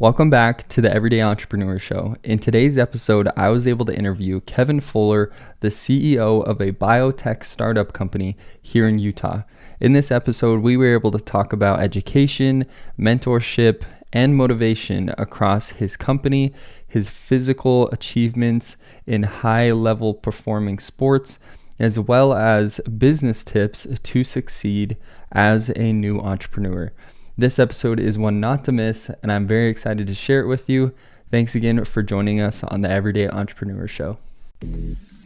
Welcome back to the Everyday Entrepreneur Show. In today's episode, I was able to interview Kevin Fuller, the CEO of a biotech startup company here in Utah. In this episode, we were able to talk about education, mentorship, and motivation across his company, his physical achievements in high-level performing sports, as well as business tips to succeed as a new entrepreneur. This episode is one not to miss, and I'm very excited to share it with you. Thanks again for joining us on the Everyday Entrepreneur Show.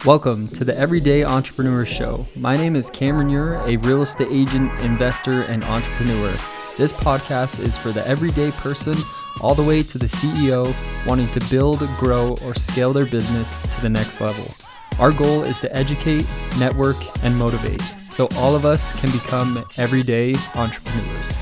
Welcome to the Everyday Entrepreneur Show. My name is Cameron Ure, a real estate agent, investor, and entrepreneur. This podcast is for the everyday person all the way to the CEO wanting to build, grow, or scale their business to the next level. Our goal is to educate, network, and motivate so all of us can become everyday entrepreneurs.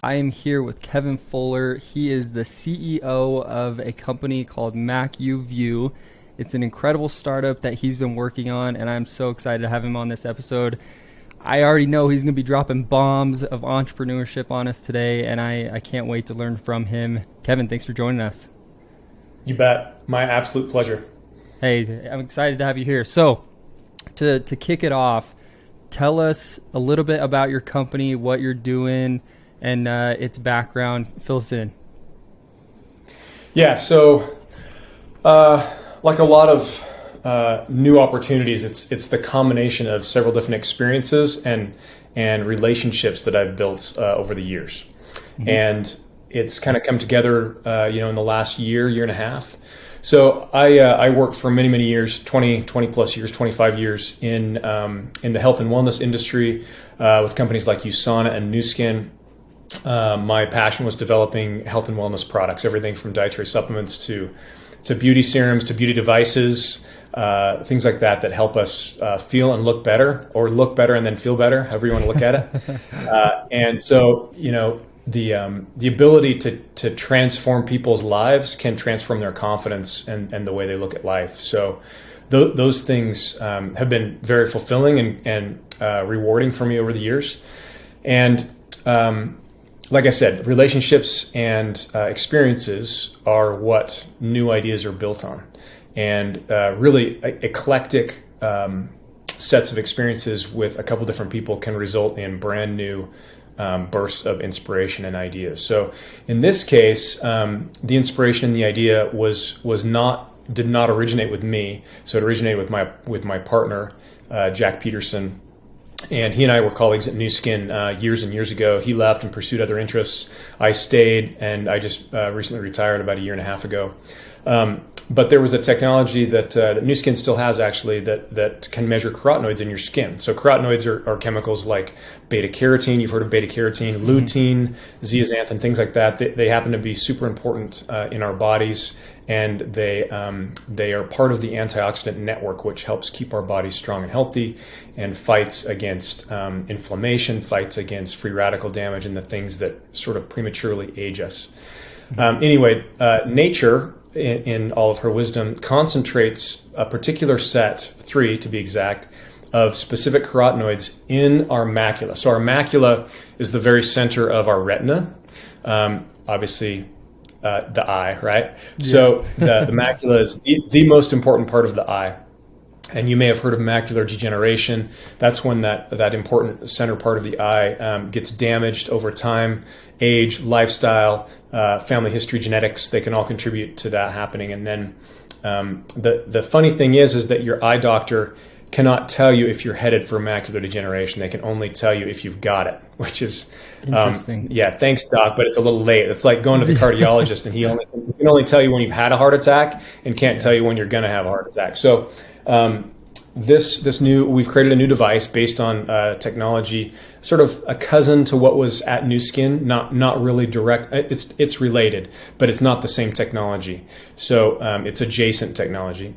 I am here with Kevin Fuller. He is the CEO of a company called Macuvu. It's an incredible startup that he's been working on, and I'm so excited to have him on this episode. I already know he's going to be dropping bombs of entrepreneurship on us today, and I can't wait to learn from him. Kevin, thanks for joining us. You bet. My absolute pleasure. Hey, I'm excited to have you here. So, to kick it off, tell us a little bit about your company, what you're doing, and its background. Fill us in. Yeah, so like a lot of new opportunities, it's the combination of several different experiences and relationships that I've built over the years. Mm-hmm. And it's kind of come together, in the last year and a half. So I worked for many years, 20 plus years, 25 years in the health and wellness industry with companies like USANA and Nu Skin. My passion was developing health and wellness products, everything from dietary supplements to beauty serums, to beauty devices, things like that help us feel and look better, or look better and then feel better, however you want to look at it. And so, the ability to transform people's lives can transform their confidence and the way they look at life. So those things have been very fulfilling and rewarding for me over the years. And like I said, relationships and experiences are what new ideas are built on. And really eclectic sets of experiences with a couple different people can result in brand new bursts of inspiration and ideas. So in this case, the inspiration and the idea did not originate with me. So it originated with my partner, Jack Peterson. And he and I were colleagues at Nu Skin years and years ago. He left and pursued other interests. I stayed, and I just recently retired about a year and a half ago. But there was a technology that Nu Skin still has, actually, that can measure carotenoids in your skin. So carotenoids are chemicals like beta-carotene. You've heard of beta-carotene, lutein, zeaxanthin, things like that. They happen to be super important in our bodies, and they are part of the antioxidant network, which helps keep our bodies strong and healthy and fights against inflammation, fights against free radical damage, and the things that sort of prematurely age us. Anyway, nature, in all of her wisdom, concentrates a particular set, 3 to be exact, of specific carotenoids in our macula. So our macula is the very center of our retina, obviously the eye, right? Yeah. So the macula is the most important part of the eye. And you may have heard of macular degeneration. That's when that important center part of the eye gets damaged over time. Age, lifestyle, family history, genetics, they can all contribute to that happening. And then the funny thing is that your eye doctor cannot tell you if you're headed for macular degeneration. They can only tell you if you've got it, which is interesting. Yeah, thanks, doc, but it's a little late. It's like going to the cardiologist, and he can only tell you when you've had a heart attack and can't tell you when you're going to have a heart attack. So we've created a new device based on technology, sort of a cousin to what was at Nu Skin, not really direct. It's related, but it's not the same technology. So it's adjacent technology,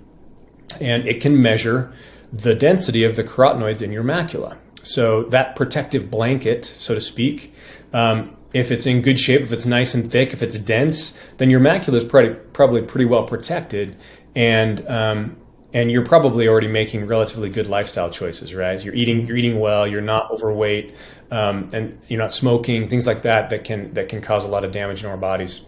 and it can measure the density of the carotenoids in your macula. So that protective blanket, so to speak, if it's in good shape, if it's nice and thick, if it's dense, then your macula is probably pretty well protected, and and you're probably already making relatively good lifestyle choices, right? You're eating well, you're not overweight, and you're not smoking, things like that can cause a lot of damage in our bodies.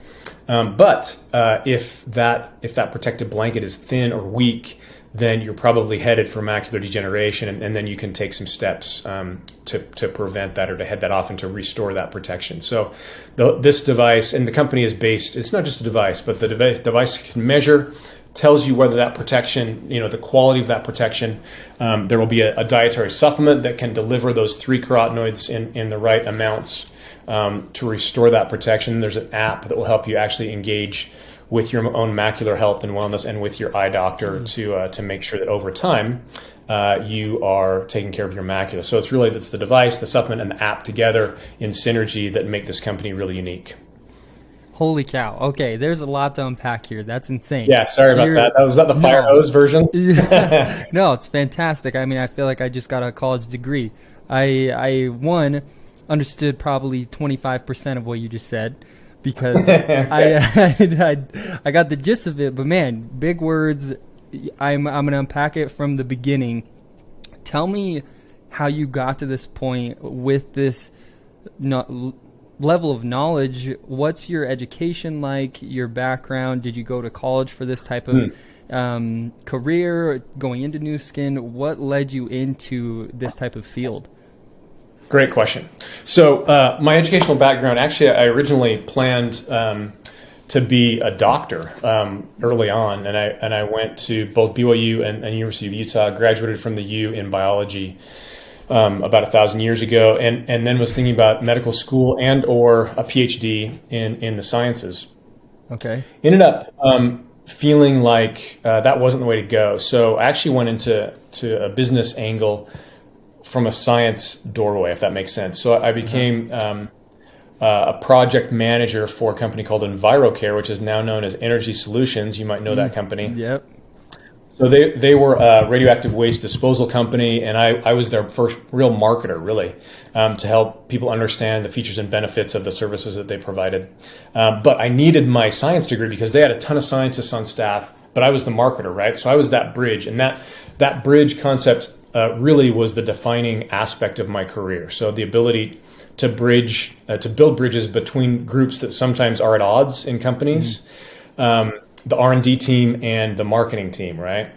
But if that protective blanket is thin or weak, then you're probably headed for macular degeneration, and then you can take some steps to prevent that or to head that off and to restore that protection. So this device, and the company is based, it's not just a device, but the device can measure, tells you whether that protection, the quality of that protection. There will be a dietary supplement that can deliver those 3 carotenoids in the right amounts to restore that protection. There's an app that will help you actually engage with your own macular health and wellness and with your eye doctor to make sure that over time you are taking care of your macula. So it's the device, the supplement, and the app together in synergy that make this company really unique. Holy cow. Okay, there's a lot to unpack here. That's insane. Yeah, sorry about that. Was that the fire hose version? No, it's fantastic. I mean, I feel like I just got a college degree. I understood probably 25% of what you just said, because okay. I got the gist of it. But man, big words. I'm going to unpack it from the beginning. Tell me how you got to this point with this level of knowledge. What's your education like, your background? Did you go to college for this type of career, going into Nu Skin? What led you into this type of field? Great question. So my educational background, actually, I originally planned to be a doctor early on, and I went to both BYU and University of Utah, graduated from the U in biology about 1,000 years ago, and then was thinking about medical school and or a PhD in the sciences. Okay. Ended up feeling like that wasn't the way to go. So I actually went into a business angle from a science doorway, if that makes sense. So I became a project manager for a company called EnviroCare, which is now known as Energy Solutions. You might know that company. Yep. So they were a radioactive waste disposal company, and I was their first real marketer, really, to help people understand the features and benefits of the services that they provided. But I needed my science degree because they had a ton of scientists on staff, but I was the marketer, right? So I was that bridge, and that bridge concept really was the defining aspect of my career. So the ability to bridge, to build bridges between groups that sometimes are at odds in companies. The R&D team and the marketing team, right?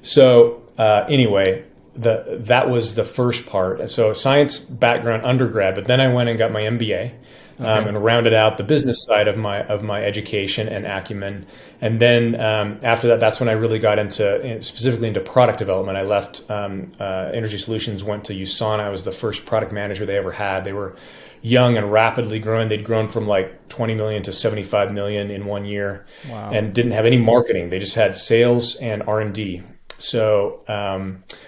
So anyway, that was the first part. So science background undergrad, but then I went and got my MBA and rounded out the business side of my education and acumen. And then after that, that's when I really got specifically into product development. I left Energy Solutions, went to USANA. I was the first product manager they ever had. They were young and rapidly growing. They'd grown from like 20 million to 75 million in 1 year. Wow. And didn't have any marketing. They just had sales and R&D. So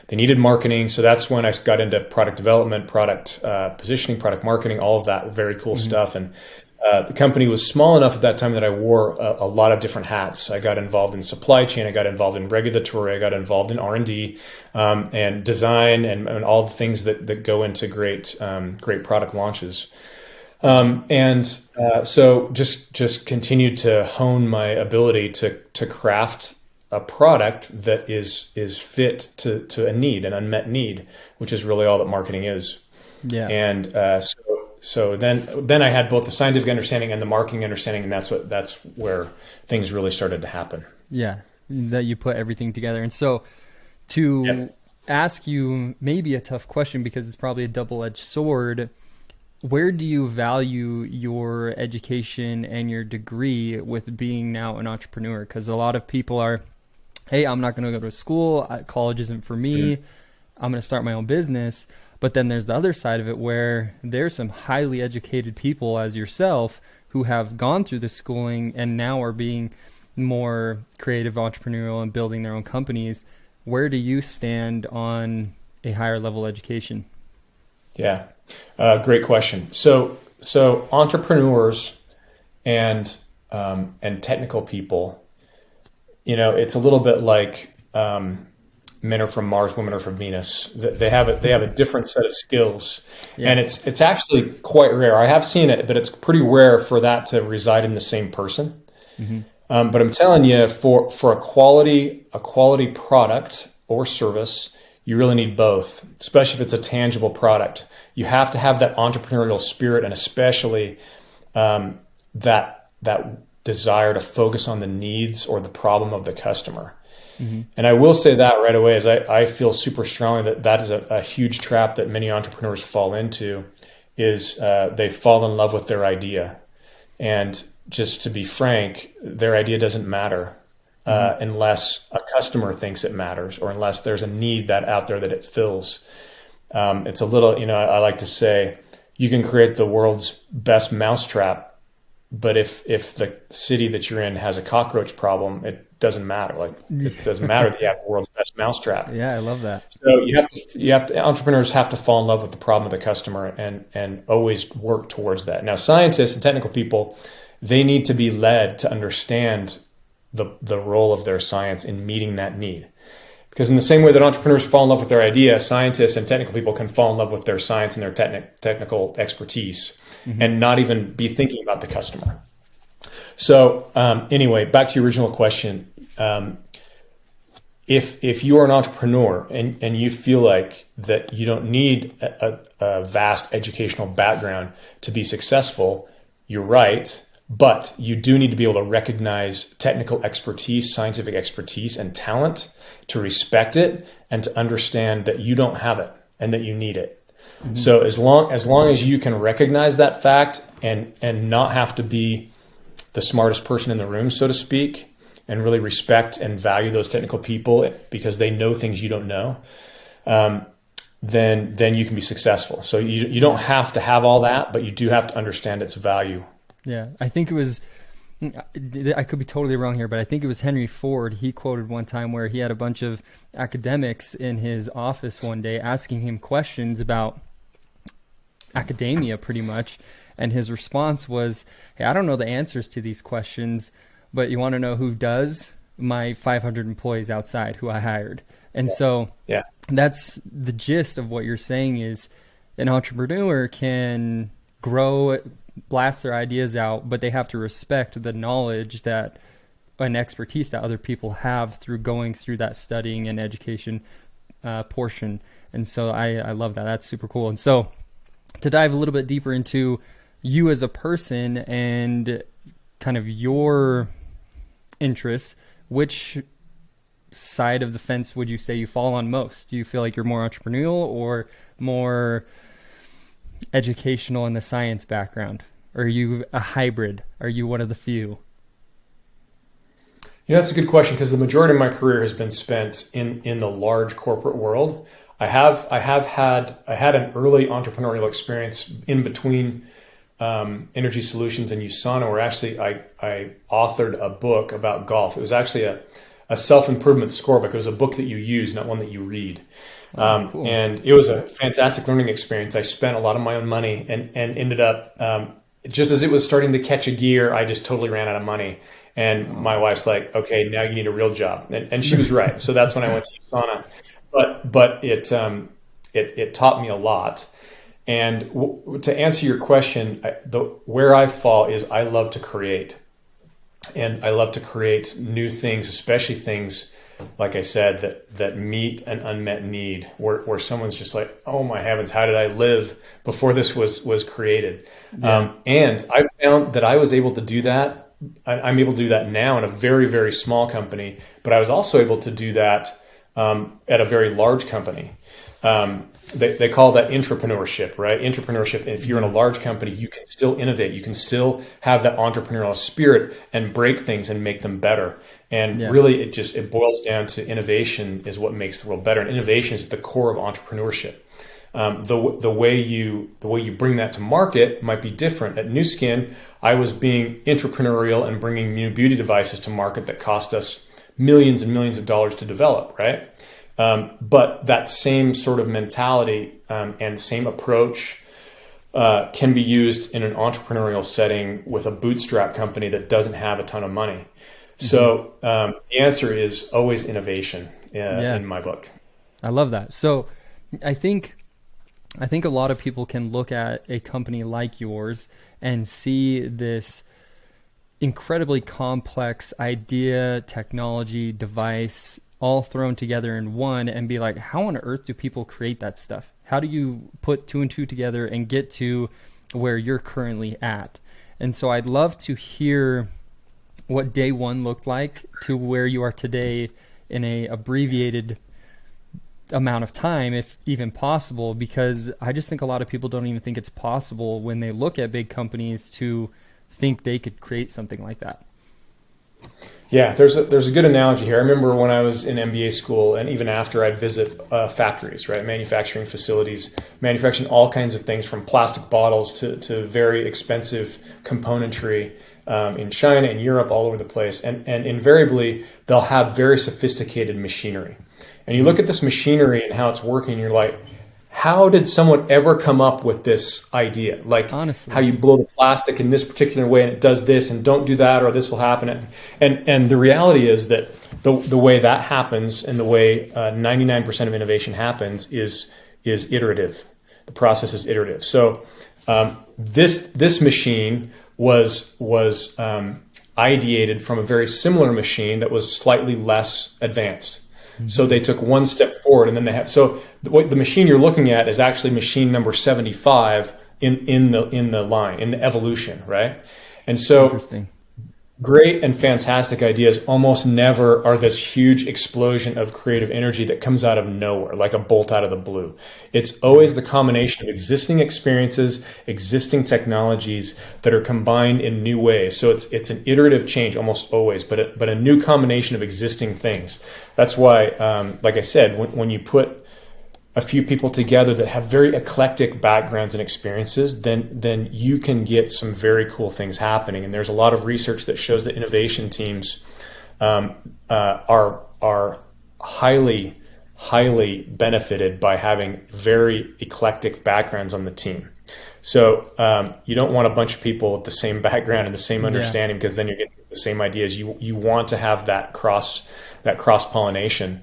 they needed marketing. So that's when I got into product development, product positioning, product marketing, all of that very cool stuff. And the company was small enough at that time that I wore a lot of different hats. I got involved in supply chain. I got involved in regulatory. I got involved in R&D and design and all the things that go into great product launches. So just continued to hone my ability to craft a product that is fit to a need, an unmet need, which is really all that marketing is. Yeah. And so then I had both the scientific understanding and the marketing understanding, and that's where things really started to happen. Yeah, that you put everything together. And so to ask you maybe a tough question, because it's probably a double-edged sword, where do you value your education and your degree with being now an entrepreneur? Because a lot of people are, hey, I'm not going to go to school. College isn't for me. I'm going to start my own business. But then there's the other side of it where there's some highly educated people as yourself who have gone through the schooling and now are being more creative, entrepreneurial, and building their own companies. Where do you stand on a higher level education? Yeah, great question. So entrepreneurs and technical people, it's a little bit like men are from Mars, women are from Venus. They have a different set of skills, and it's actually quite rare. I have seen it, but it's pretty rare for that to reside in the same person. But I'm telling you, for a quality product or service, you really need both, especially if it's a tangible product. You have to have that entrepreneurial spirit, and especially that desire to focus on the needs or the problem of the customer. And I will say that right away, as I feel super strongly that is a huge trap that many entrepreneurs fall into, is they fall in love with their idea. And just to be frank, their idea doesn't matter unless a customer thinks it matters, or unless there's a need that out there that it fills. It's a little, I like to say, you can create the world's best mousetrap, but if the city that you're in has a cockroach problem, it doesn't matter. Like, it doesn't matter that you have the world's best mousetrap. Yeah, I love that. So entrepreneurs have to fall in love with the problem of the customer and always work towards that. Now, scientists and technical people, they need to be led to understand the role of their science in meeting that need. Because in the same way that entrepreneurs fall in love with their idea, scientists and technical people can fall in love with their science and their technical expertise and not even be thinking about the customer. So anyway, back to your original question. If you are an entrepreneur and you feel like that you don't need a vast educational background to be successful, you're right. But you do need to be able to recognize technical expertise, scientific expertise, and talent, to respect it and to understand that you don't have it and that you need it. So as long as you can recognize that fact and not have to be the smartest person in the room, so to speak, and really respect and value those technical people because they know things you don't know, then you can be successful. So you don't have to have all that, but you do have to understand its value. Yeah, I think it was, I could be totally wrong here, but I think it was Henry Ford. He quoted one time where he had a bunch of academics in his office one day asking him questions about academia pretty much. And his response was, hey, I don't know the answers to these questions, but you want to know who does? My 500 employees outside who I hired. And so that's the gist of what you're saying, is an entrepreneur can grow, blast their ideas out, but they have to respect the knowledge that and expertise that other people have through going through that studying and education portion. And so I love that. That's super cool. And so to dive a little bit deeper into you as a person and kind of your interests, which side of the fence would you say you fall on most? Do you feel like you're more entrepreneurial or more educational in the science background? Or are you a hybrid? Are you one of the few? That's a good question, because the majority of my career has been spent in the large corporate world. I had an early entrepreneurial experience in between Energy Solutions and USANA, where actually I authored a book about golf. It was actually a self-improvement scorebook. It was a book that you use, not one that you read. Cool. And it was a fantastic learning experience. I spent a lot of my own money and ended up, just as it was starting to catch a gear, I just totally ran out of money. And my wife's like, okay, now you need a real job. And she was right. So that's when I went to USANA. But it taught me a lot. And to answer your question, where I fall is I love to create. And I love to create new things, especially things, like I said, that meet an unmet need, where someone's just like, oh my heavens, how did I live before this was created? Yeah. And I found that I was able to do that. I'm able to do that now in a very, very small company, but I was also able to do that at a very large company. They call that entrepreneurship, right? Entrepreneurship. If you're in a large company, you can still innovate. You can still have that entrepreneurial spirit and break things and make them better. And really, it boils down to innovation is what makes the world better. And innovation is at the core of entrepreneurship. The way you bring that to market might be different. At Nu Skin, I was being entrepreneurial and bringing new beauty devices to market that cost us millions and millions of dollars to develop, right? But that same sort of mentality and same approach can be used in an entrepreneurial setting with a bootstrap company that doesn't have a ton of money. So the answer is always innovation in my book. I love that. So I think a lot of people can look at a company like yours and see this incredibly complex idea, technology, device, all thrown together in one, and be like, how on earth do people create that stuff? How do you put two and two together and get to where you're currently at? And so I'd love to hear what day one looked like to where you are today in a abbreviated amount of time, if even possible, because I just think a lot of people don't even think it's possible when they look at big companies to think they could create something like that. Yeah, there's a good analogy here. I remember when I was in MBA school, and even after, I'd visit factories, right, manufacturing facilities, manufacturing all kinds of things from plastic bottles to very expensive componentry in China and Europe, all over the place. And invariably, they'll have very sophisticated machinery. And you look at this machinery and how it's working, you're like, how did someone ever come up with this idea? Like, honestly, how you blow the plastic in this particular way and it does this, and don't do that or this will happen. And the reality is that the way that happens and the way 99% of innovation happens is iterative. The process is iterative. So this machine was ideated from a very similar machine that was slightly less advanced. So they took one step forward, and then they have. So the machine you're looking at is actually machine number 75 in the line, in the evolution, right? And so Interesting. Great and fantastic ideas almost never are this huge explosion of creative energy that comes out of nowhere, like a bolt out of the blue. It's always the combination of existing experiences, existing technologies that are combined in new ways. So it's an iterative change almost always, but a new combination of existing things. That's why, like I said, when you put a few people together that have very eclectic backgrounds and experiences, then you can get some very cool things happening. And there's a lot of research that shows that innovation teams are highly benefited by having very eclectic backgrounds on the team. So you don't want a bunch of people with the same background and the same understanding, because then you're getting the same ideas. You want to have that cross pollination.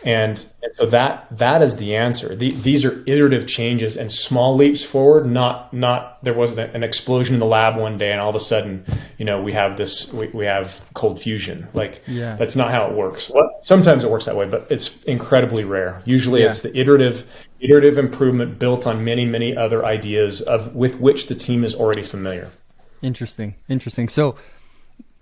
And so that is the answer. These are iterative changes and small leaps forward. Not there wasn't an explosion in the lab one day and all of a sudden, we have cold fusion. That's not how it works. Sometimes it works that way, but it's incredibly rare. Usually it's the iterative improvement built on many other ideas with which the team is already familiar. Interesting. So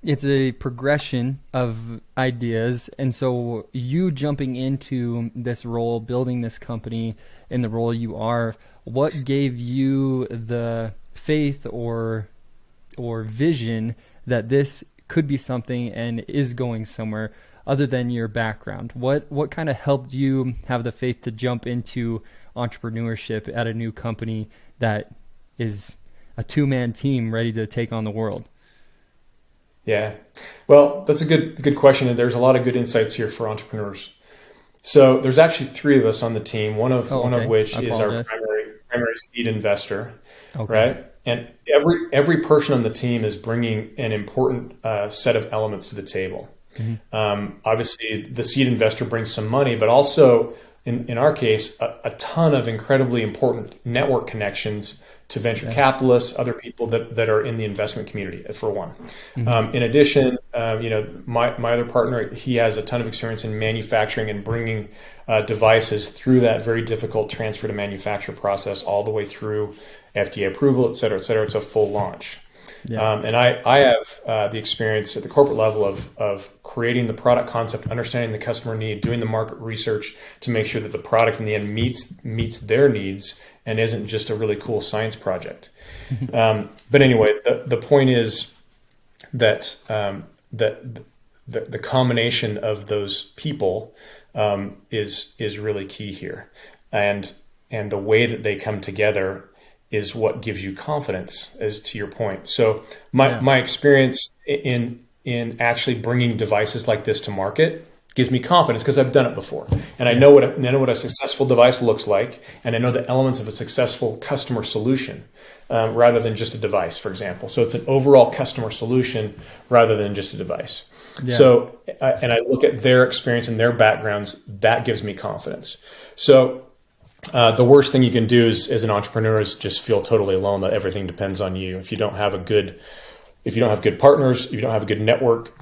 it's a progression of ideas. And so you jumping into this role, building this company in the role you are, what gave you the faith or vision that this could be something and is going somewhere other than your background? What kind of helped you have the faith to jump into entrepreneurship at a new company that is a two-man team ready to take on the world? Yeah, well, that's a good question, and there's a lot of good insights here for entrepreneurs. So there's actually three of us on the team. One of which is our primary seed investor, right? And every person on the team is bringing an important set of elements to the table. Obviously, the seed investor brings some money, but also in our case, a ton of incredibly important network connections to venture capitalists, other people that are in the investment community, for one. In addition, my other partner, he has a ton of experience in manufacturing and bringing devices through that very difficult transfer to manufacture process all the way through FDA approval, et cetera, et cetera. It's a full launch. And I have the experience at the corporate level of creating the product concept, understanding the customer need, doing the market research to make sure that the product in the end meets their needs and isn't just a really cool science project. But anyway, the point is that the combination of those people is really key here, and the way that they come together is what gives you confidence, as to your point. So my experience in actually bringing devices like this to market gives me confidence because I've done it before, and I know what a successful device looks like, and I know the elements of a successful customer solution, rather than just a device, for example. So it's an overall customer solution rather than just a device. So and I look at their experience and their backgrounds. That gives me confidence. So the worst thing you can do as an entrepreneur is just feel totally alone, that everything depends on you. If you don't have a good if you don't have good partners, if you don't have a good network,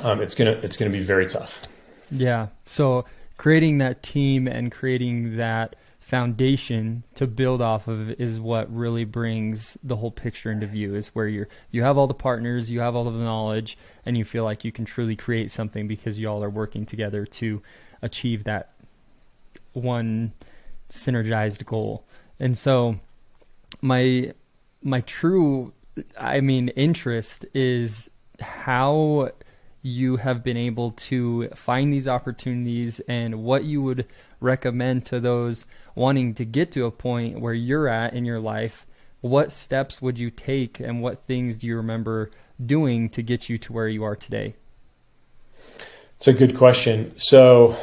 it's gonna be very tough. Yeah. So creating that team and creating that foundation to build off of is what really brings the whole picture into view, is where you have all the partners, you have all of the knowledge, and you feel like you can truly create something because you all are working together to achieve that one synergized goal. And so my true, interest is how you have been able to find these opportunities and what you would recommend to those wanting to get to a point where you're at in your life. What steps would you take and what things do you remember doing to get you to where you are today? It's a good question. So,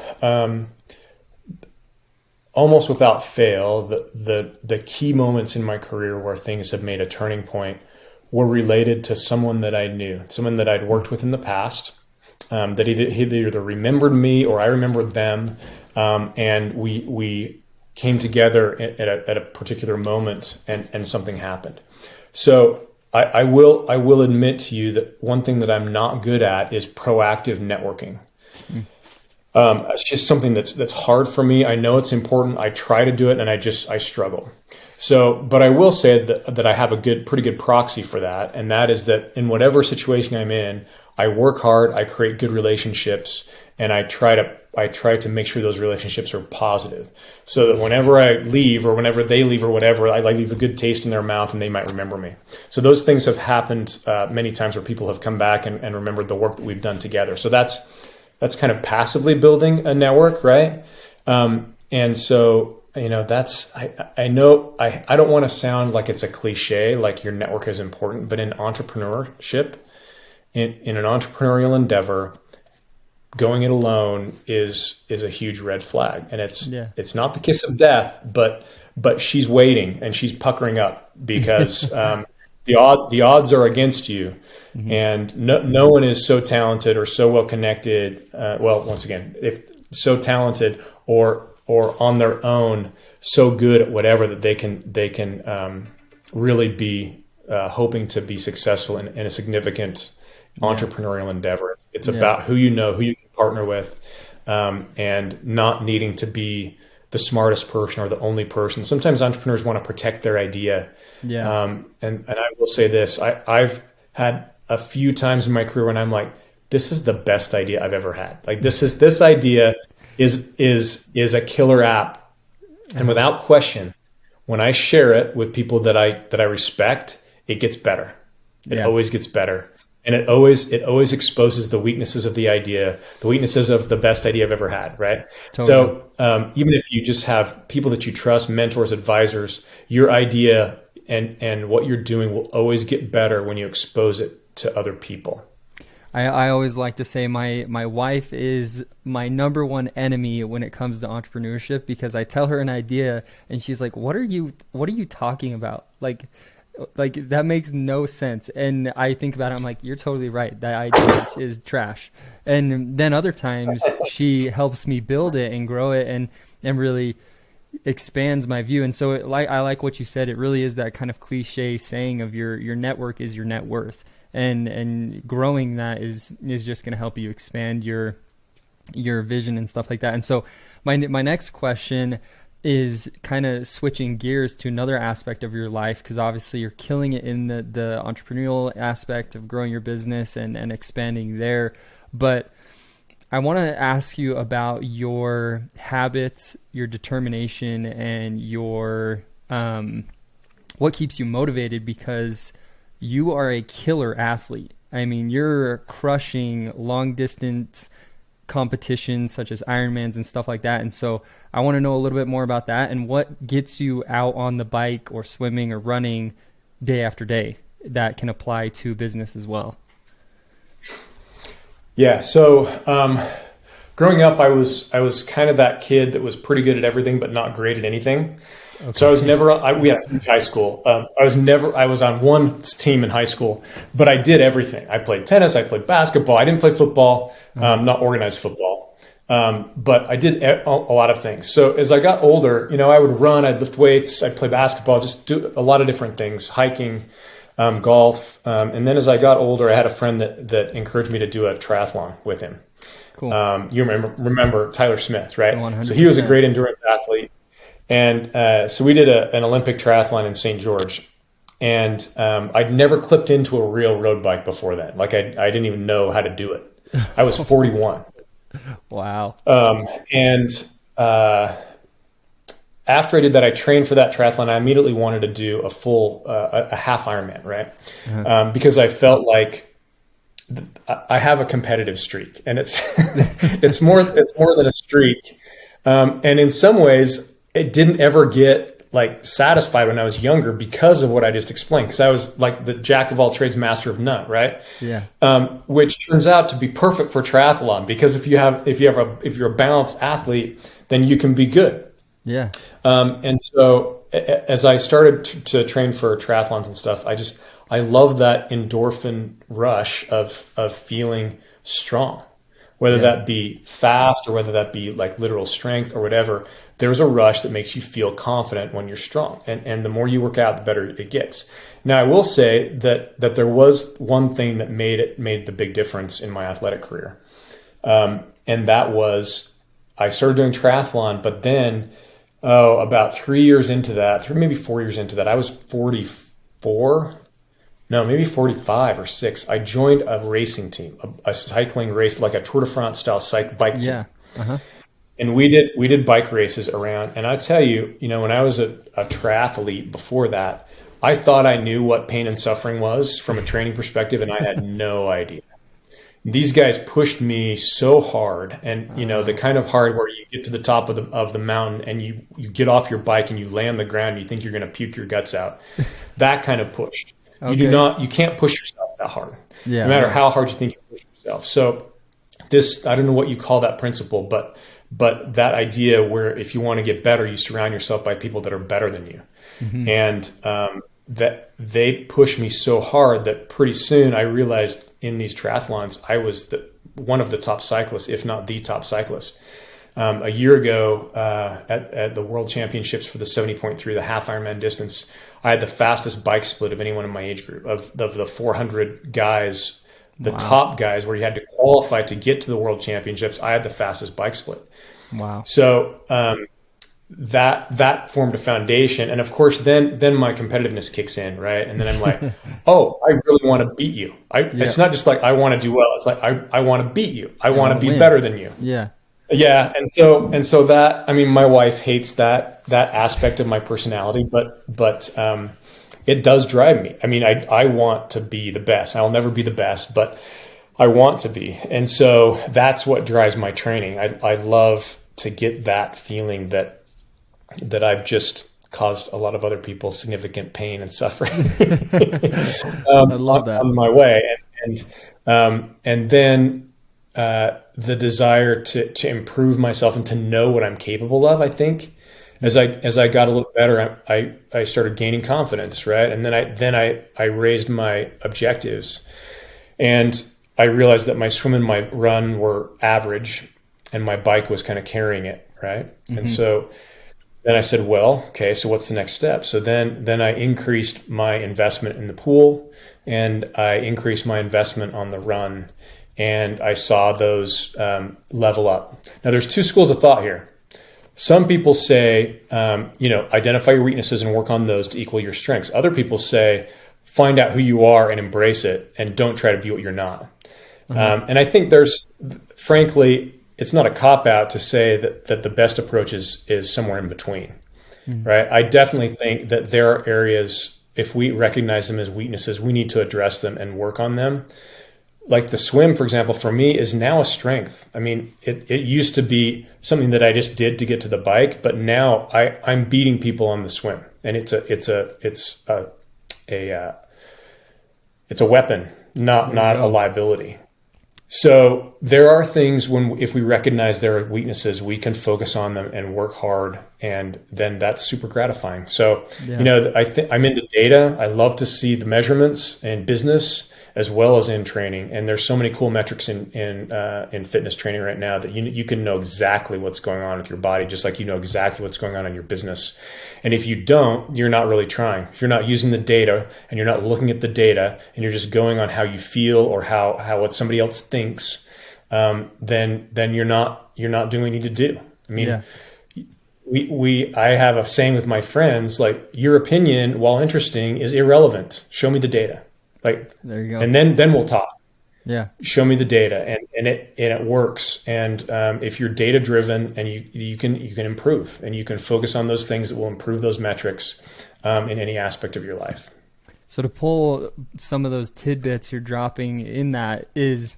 almost without fail, the key moments in my career where things have made a turning point were related to someone that I knew, someone that I'd worked with in the past, that he either remembered me or I remembered them, and we came together at a particular moment, and something happened. So I will admit to you that one thing that I'm not good at is proactive networking. It's just something that's hard for me. I know it's important. I try to do it, and I struggle. So, but I will say that I have a pretty good proxy for that. And that is that in whatever situation I'm in, I work hard, I create good relationships, and I try to make sure those relationships are positive, so that whenever I leave or whenever they leave or whatever, I leave a good taste in their mouth and they might remember me. So those things have happened many times where people have come back and remembered the work that we've done together. So that's kind of passively building a network, right? And so, I know I don't want to sound like it's a cliche, like your network is important, but in entrepreneurship, in an entrepreneurial endeavor, going it alone is a huge red flag. And it's not the kiss of death, but she's waiting and she's puckering up because, the odds are against you. Mm-hmm. And no one is so talented or so well connected. Once again, if so talented or on their own so good at whatever that they can really be hoping to be successful in a significant entrepreneurial endeavor. It's about who you know, who you can partner with, and not needing to be the smartest person or the only person. Sometimes entrepreneurs want to protect their idea. And I will say this, I've had a few times in my career when I'm like, this is the best idea I've ever had. Like this idea is a killer app. And without question, when I share it with people that I respect, it gets better. It always gets better. And it always exposes the weaknesses of the idea, the weaknesses of the best idea I've ever had, right? Totally. So even if you just have people that you trust, mentors, advisors, your idea and what you're doing will always get better when you expose it to other people. I always like to say my wife is my number one enemy when it comes to entrepreneurship, because I tell her an idea and she's like, what are you talking about? Like that makes no sense. And I think about it, I'm like, you're totally right. That idea is trash. And then other times she helps me build it and grow it and really expands my view. And so I like what you said. It really is that kind of cliche saying of your network is your net worth. And growing that is just going to help you expand your vision and stuff like that. And so my next question is kind of switching gears to another aspect of your life, because obviously you're killing it in the entrepreneurial aspect of growing your business and expanding there. But I want to ask you about your habits, your determination, and your what keeps you motivated, because you are a killer athlete. I mean, you're crushing long distance competitions such as Ironmans and stuff like that. And so I want to know a little bit more about that and what gets you out on the bike or swimming or running day after day that can apply to business as well. Yeah. So, growing up, I was kind of that kid that was pretty good at everything, but not great at anything. Okay. So I was never, we had a high school. I was on one team in high school, but I did everything. I played tennis, I played basketball. I didn't play football, not organized football. But I did a lot of things. So as I got older, I would run, I'd lift weights, I'd play basketball, just do a lot of different things, hiking. golf. And then as I got older, I had a friend that encouraged me to do a triathlon with him. Cool. You remember Tyler Smith, right? 100%. So he was a great endurance athlete. And so we did an Olympic triathlon in St. George. And I'd never clipped into a real road bike before that. Like I didn't even know how to do it. I was 41. Wow. After I did that, I trained for that triathlon. I immediately wanted to do a full, a half Ironman, right? Because I felt like I have a competitive streak, and it's more than a streak. And in some ways, it didn't ever get like satisfied when I was younger because of what I just explained. Because I was like the jack of all trades, master of none, right? Yeah. Which turns out to be perfect for triathlon, because if you're a balanced athlete, then you can be good. Yeah. And so as I started to train for triathlons and stuff, I love that endorphin rush of feeling strong, whether that be fast or whether that be like literal strength or whatever. There's a rush that makes you feel confident when you're strong. And the more you work out, the better it gets. Now, I will say that there was one thing that made the big difference in my athletic career. And that was, I started doing triathlon, but then, about 3 years into that, maybe 4 years into that, I was 44. No, maybe 45 or 6. I joined a racing team, a cycling race, like a Tour de France style bike team. Yeah. Uh-huh. And we did bike races around. And I tell you, when I was a triathlete before that, I thought I knew what pain and suffering was from a training perspective, and I had no idea. These guys pushed me so hard, and the kind of hard where you get to the top of the mountain and you get off your bike and you lay on the ground and you think you're going to puke your guts out. That kind of push. Okay. You can't push yourself that hard, no matter how hard you think you push yourself. So I don't know what you call that principle, but that idea where if you want to get better, you surround yourself by people that are better than you. Mm-hmm. And that they pushed me so hard that pretty soon I realized in these triathlons, I was one of the top cyclists, if not the top cyclist. A year ago at the World Championships for the 70.3, the half Ironman distance, I had the fastest bike split of anyone in my age group. Of the 400 guys, the top guys, where you had to qualify to get to the World Championships, I had the fastest bike split. Wow. So that formed a foundation. And of course, then my competitiveness kicks in, right? And then I'm like, oh, I really want to beat you. It's not just like I want to do well. It's like I want to beat you. I want to be better than you. Yeah. Yeah. And so that, my wife hates that aspect of my personality, but it does drive me. I want to be the best. I'll never be the best, but I want to be. And so that's what drives my training. I love to get that feeling that I've just caused a lot of other people significant pain and suffering. I love that on my way. And then the desire to improve myself and to know what I'm capable of. I think as I got a little better, I started gaining confidence, right? And then I raised my objectives, and I realized that my swim and my run were average, and my bike was kind of carrying it, right? Mm-hmm. And so then I said, well, okay, so what's the next step? So then I increased my investment in the pool, and I increased my investment on the run, and I saw those level up. Now, there's two schools of thought here. Some people say, identify your weaknesses and work on those to equal your strengths. Other people say, find out who you are and embrace it, and don't try to be what you're not. Mm-hmm. And I think frankly, it's not a cop-out to say that the best approach is somewhere in between, mm-hmm. right? I definitely think that there are areas, if we recognize them as weaknesses, we need to address them and work on them. Like the swim, for example, for me is now a strength. It used to be something that I just did to get to the bike, but now I'm beating people on the swim, and it's a weapon, not a liability. So there are things if we recognize there are weaknesses, we can focus on them and work hard, and then that's super gratifying. So, I think I'm into data. I love to see the measurements in business as well as in training. And there's so many cool metrics in fitness training right now that you can know exactly what's going on with your body, just like you know exactly what's going on in your business. And if you don't, you're not really trying. If you're not using the data and you're not looking at the data and you're just going on how you feel or how what somebody else thinks, then you're not doing what you need to do. I mean, Yeah. I have a saying with my friends, like, your opinion, while interesting, is irrelevant. Show me the data. Like, There you go. and then we'll talk. Yeah. Show me the data, and it works. And if you're data driven, and you can improve, and you can focus on those things that will improve those metrics in any aspect of your life. So to pull some of those tidbits you're dropping in, that is,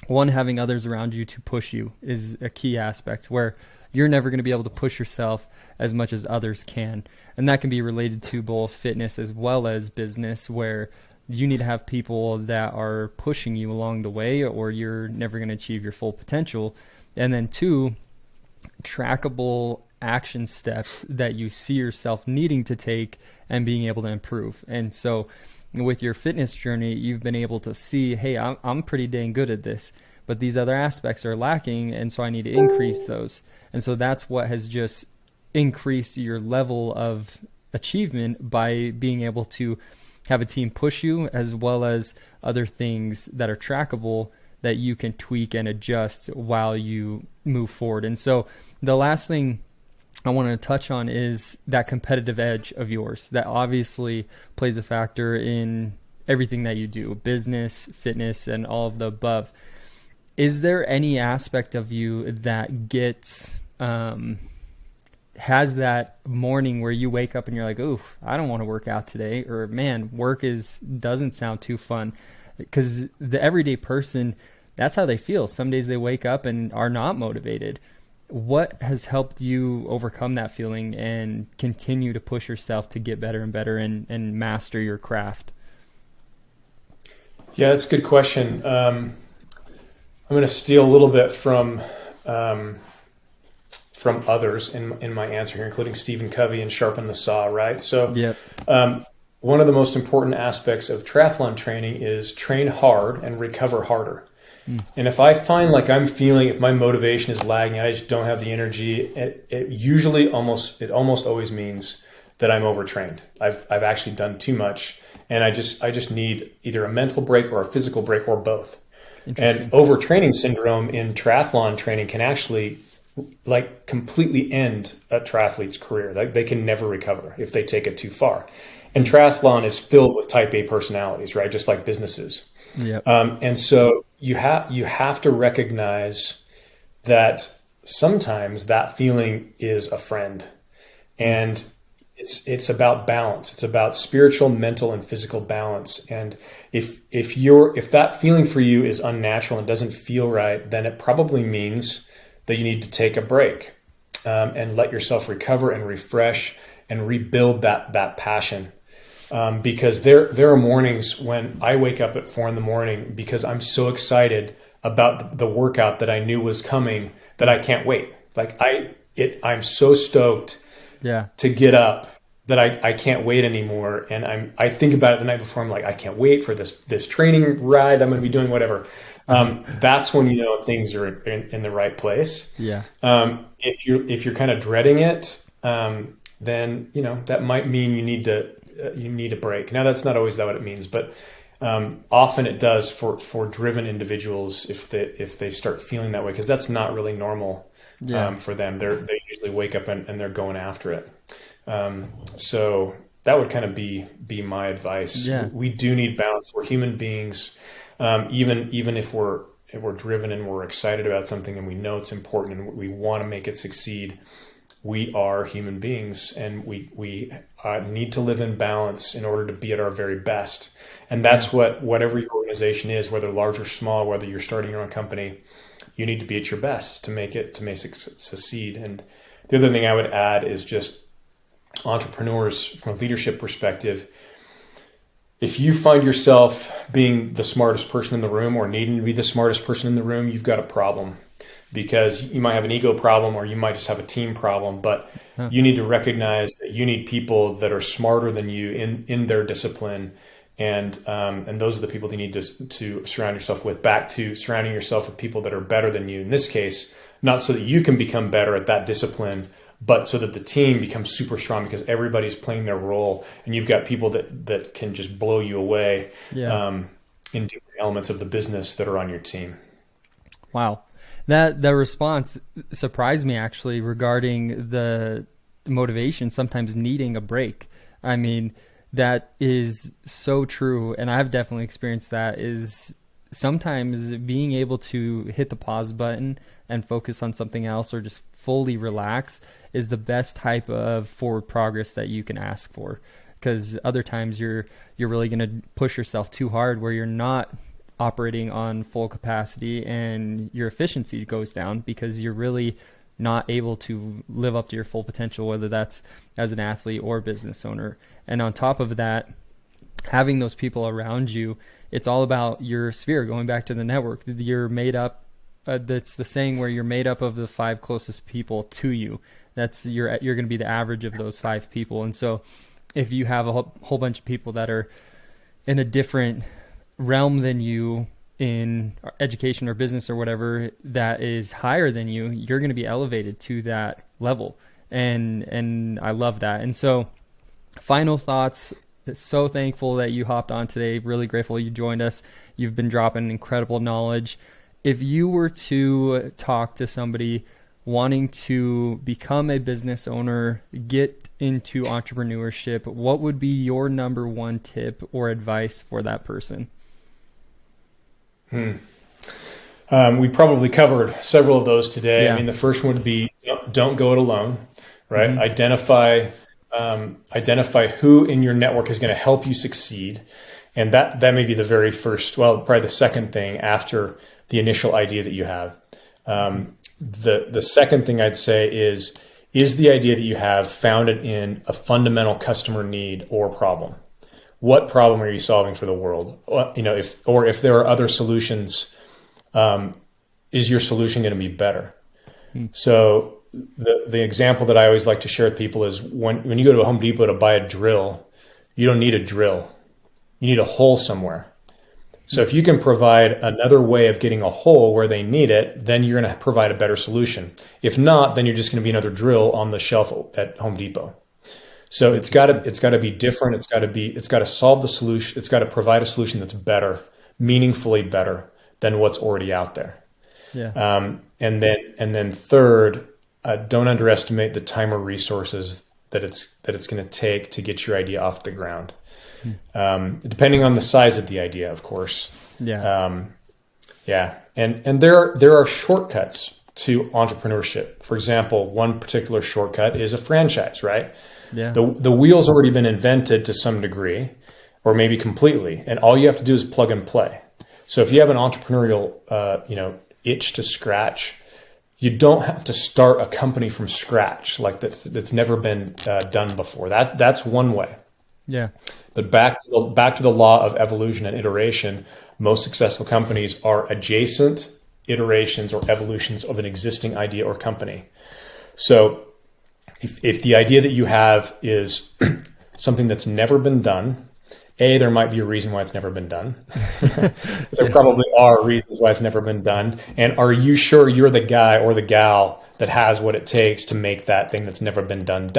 one, having others around you to push you is a key aspect, where you're never going to be able to push yourself as much as others can. And that can be related to both fitness as well as business, where you need to have people that are pushing you along the way, or you're never going to achieve your full potential. And then two, trackable action steps that you see yourself needing to take and being able to improve. And so with your fitness journey, you've been able to see, hey, I'm pretty dang good at this, but these other aspects are lacking, and so I need to increase those. And so that's what has just increased your level of achievement, by being able to have a team push you, as well as other things that are trackable that you can tweak and adjust while you move forward. And so the last thing I want to touch on is that competitive edge of yours that obviously plays a factor in everything that you do, business, fitness, and all of the above. Is there any aspect of you that gets has that morning where you wake up and you're like, "Ooh, I don't want to work out today," or "Man, work doesn't sound too fun"? Because the everyday person, that's how they feel. Some days they wake up and are not motivated. What has helped you overcome that feeling and continue to push yourself to get better and better and master your craft? Yeah, that's a good question. I'm going to steal a little bit from others in my answer here, including Stephen Covey and Sharpen the Saw, right? So Yep. One of the most important aspects of triathlon training is train hard and recover harder. And if I find like if my motivation is lagging, I just don't have the energy, it usually almost always means that I'm overtrained. I've actually done too much, and I just need either a mental break or a physical break, or both. And overtraining syndrome in triathlon training can actually like completely end a triathlete's career. Like, they can never recover if they take it too far. And triathlon is filled with type A personalities, right? Just like businesses. Yep. And so you have to recognize that sometimes that feeling is a friend, and it's about balance. It's about spiritual, mental, and physical balance. And if that feeling for you is unnatural and doesn't feel right, then it probably means that you need to take a break and let yourself recover and refresh and rebuild that passion. Because there are mornings when I wake up at 4 a.m. because I'm so excited about the workout that I knew was coming that I can't wait. Like I'm so stoked to get up that I can't wait anymore. And I think about it the night before. I'm like, I can't wait for this training ride. I'm going to be doing whatever. That's when you know things are in the right place. Yeah. If you're kind of dreading it, then that might mean you need a break. Now, that's not always what it means, but often it does for driven individuals if they start feeling that way, because that's not really normal for them. They usually wake up and they're going after it. So that would kind of be my advice. Yeah. We do need balance. We're human beings. Even if we're driven and we're excited about something and we know it's important and we want to make it succeed, we are human beings, and we need to live in balance in order to be at our very best. And that's whatever your organization is, whether large or small, whether you're starting your own company, you need to be at your best to make it succeed. And the other thing I would add is just entrepreneurs from a leadership perspective. If you find yourself being the smartest person in the room or needing to be the smartest person in the room, you've got a problem, because you might have an ego problem or you might just have a team problem, but you need to recognize that you need people that are smarter than you in their discipline and those are the people that you need to surround yourself with. Back to surrounding yourself with people that are better than you. In this case, not so that you can become better at that discipline, but so that the team becomes super strong because everybody's playing their role, and you've got people that can just blow you away in different elements of the business that are on your team. Wow. That response surprised me actually regarding the motivation, sometimes needing a break. I mean, that is so true. And I've definitely experienced that, is sometimes being able to hit the pause button and focus on something else or just fully relax is the best type of forward progress that you can ask for. Because other times you're really going to push yourself too hard where you're not operating on full capacity and your efficiency goes down because you're really not able to live up to your full potential, whether that's as an athlete or business owner. And on top of that, having those people around you, it's all about your sphere. Going back to the network, you're made up. That's the saying where you're made up of the 5 closest people to you. That's you're going to be the average of those 5 people. And so if you have a whole bunch of people that are in a different realm than you in education or business or whatever that is higher than you, you're going to be elevated to that level. And I love that. And so final thoughts. So thankful that you hopped on today. Really grateful you joined us. You've been dropping incredible knowledge. If you were to talk to somebody wanting to become a business owner, get into entrepreneurship, what would be your number one tip or advice for that person? We probably covered several of those today. Yeah. I mean, the first one would be don't go it alone, right? Mm-hmm. Identify who in your network is going to help you succeed. And that may be the very first, well, probably the second thing after the initial idea that you have. The second thing I'd say is the idea that you have founded in a fundamental customer need or problem? What problem are you solving for the world? If there are other solutions, is your solution going to be better? So the example that I always like to share with people is when you go to a Home Depot to buy a drill, you don't need a drill. You need a hole somewhere. So if you can provide another way of getting a hole where they need it, then you're going to provide a better solution. If not, then you're just going to be another drill on the shelf at Home Depot. So it's got to be different. It's got to solve the solution. It's got to provide a solution that's better, meaningfully better than what's already out there. Yeah. And then third, don't underestimate the time or resources that it's going to take to get your idea off the ground. Depending on the size of the idea, of course. Yeah. And there are shortcuts to entrepreneurship. For example, one particular shortcut is a franchise, right? Yeah. The wheel's already been invented to some degree, or maybe completely, and all you have to do is plug and play. So if you have an entrepreneurial, itch to scratch, you don't have to start a company from scratch like that's never been done before. That's one way. Yeah. But back to the law of evolution and iteration, most successful companies are adjacent iterations or evolutions of an existing idea or company. So if the idea that you have is something that's never been done, there might be a reason why it's never been done. There probably are reasons why it's never been done. And are you sure you're the guy or the gal that has what it takes to make that thing that's never been done?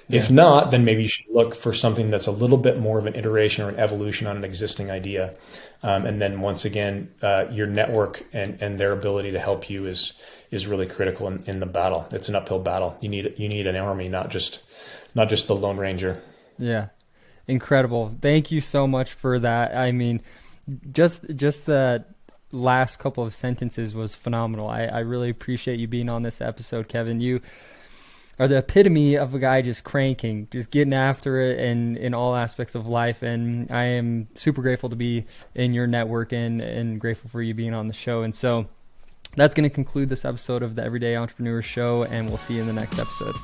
Yeah. If not, then maybe you should look for something that's a little bit more of an iteration or an evolution on an existing idea. And then once again, your network and their ability to help you is really critical in the battle. It's an uphill battle. You need an army, not just the Lone Ranger. Yeah. Incredible. Thank you so much for that. I mean, just the last couple of sentences was phenomenal. I really appreciate you being on this episode, Kevin. You are the epitome of a guy just cranking, just getting after it and in all aspects of life. And I am super grateful to be in your network and grateful for you being on the show. And so that's going to conclude this episode of the Everyday Entrepreneur Show, and we'll see you in the next episode.